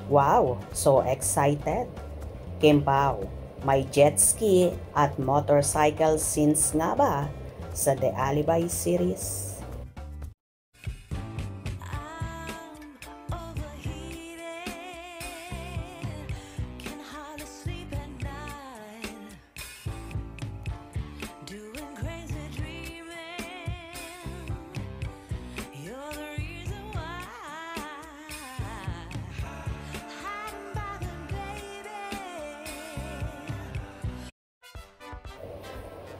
Wow, so excited! Kim Pao, may jet ski at motorcycle scenes nga ba sa The Alibi series?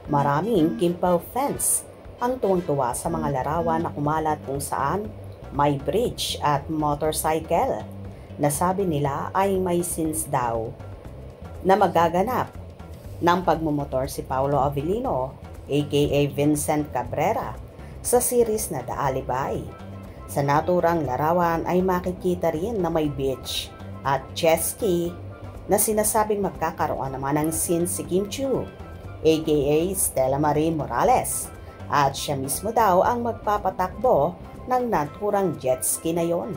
Maraming Kim Pao fans ang tuwang-tuwa sa mga larawan na kumalat kung saan may bridge at motorcycle. Nasabi nila ay may scenes daw na magaganap ng pagmumotor si Paolo Avellino aka Vincent Cabrera sa series na The Alibi. Sa naturang larawan ay makikita rin na may beach at jet ski na sinasabing magkakaroon naman ng scene si Kim Chiu aka Stella Marie Morales at siya mismo daw ang magpapatakbo ng naturang jet ski na yon.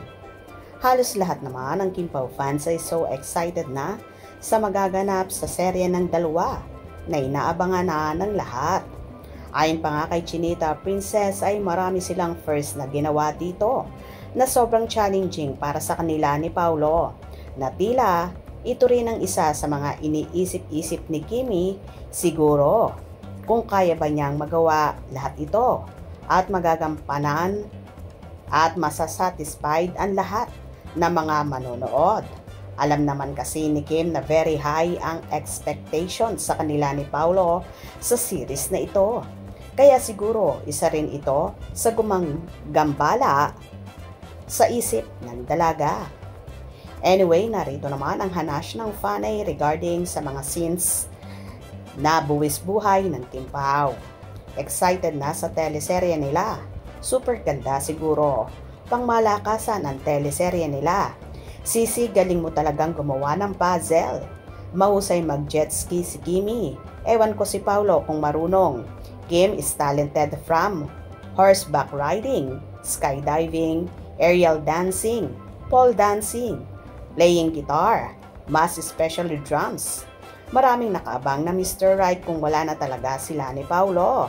Halos lahat naman ng Kim Pao fans ay so excited na sa magaganap sa serye ng dalawa na inaabangan na ng lahat. Ayon pa nga kay Chinita Princess ay marami silang first na ginawa dito na sobrang challenging para sa kanila ni Paolo na tila ito rin ang isa sa mga iniisip-isip ni Kimi siguro kung kaya ba niyang magawa lahat ito at magagampanan at masasatisfied ang lahat ng mga manonood. Alam naman kasi ni Kim na very high ang expectations sa kanila ni Paolo sa series na ito. Kaya siguro isa rin ito sa gumanggambala sa isip ng dalaga. Anyway, narito naman ang hanash ng fanay regarding sa mga scenes na buwis buhay ng Kim Pao. Excited na sa teleserye nila. Super ganda siguro. Pangmalakasan ang teleserye nila. Sisi, galing mo talagang gumawa ng puzzle. Mahusay mag-jet ski si Kimi. Ewan ko si Paolo kung marunong. Kim is talented from horseback riding, skydiving, aerial dancing, pole dancing, playing guitar, mas especially drums. Maraming nakaabang na Mr. Right kung wala na talaga sila ni Paolo.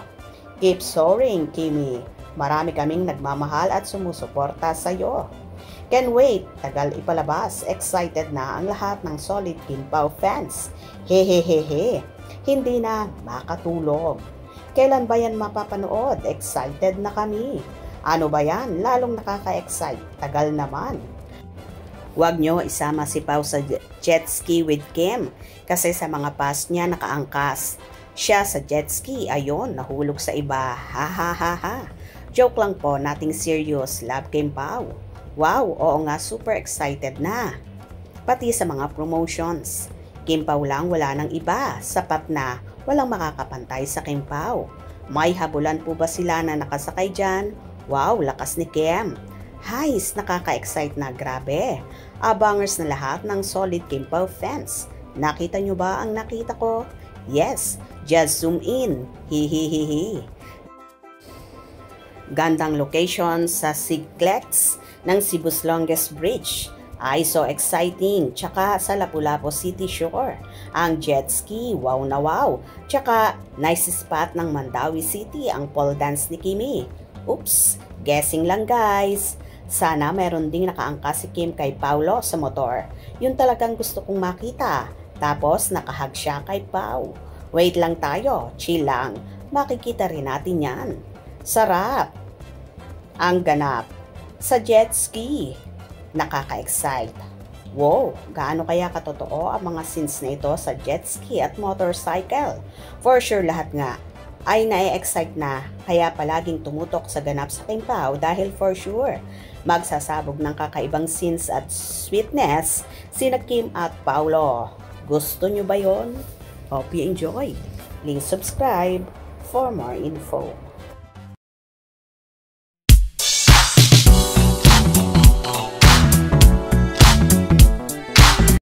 Keep soaring, Kimi. Marami kaming nagmamahal at sumusuporta sa iyo. Can't wait, tagal ipalabas. Excited na ang lahat ng solid Kim Pao fans. Hehehehe, hindi na makatulog. Kailan ba yan mapapanood? Excited na kami. Ano ba yan? Lalong nakaka-excite. Tagal naman. Huwag nyo isama si Pao sa jet ski with Kim kasi sa mga past niya nakaangkas. Siya sa jet ski, ayon, nahulog sa iba. Ha ha ha ha. Joke lang po, nating serious. Love Kim Pao. Wow, oo nga, super excited na. Pati sa mga promotions. Kim Pao lang, wala nang iba. Sapat na, walang makakapantay sa Kim Pao. May habulan po ba sila na nakasakay dyan? Wow, lakas ni Kim. Hays, nakaka-excite na, grabe. Abangers na lahat ng solid Kim Pao fans. Nakita nyo ba ang nakita ko? Yes, just zoom in. Hihihihi. Gandang location sa Siglex ng Cebu's longest bridge. Ay, so exciting. Tsaka sa Lapu-Lapu City Shore. Ang jet ski, wow na wow. Tsaka nice spot ng Mandawi City ang pole dance ni Kimi. Oops, guessing lang guys. Sana meron ding nakaangkas si Kim kay Paolo sa motor. Yun talagang gusto kong makita. Tapos nakahag siya kay Pao. Wait lang tayo, chill lang. Makikita rin natin yan. Sarap. Ang ganap sa jet ski. Nakaka-excite. Wow, gaano kaya katotoo ang mga scenes na ito sa jet ski at motorcycle? For sure lahat nga ay na-excite na, kaya palaging tumutok sa ganap sa Kim Pao dahil for sure magsasabog ng kakaibang scenes at sweetness sina Kim at Paolo. Gusto nyo ba yon? Hope you enjoy. Please subscribe for more info.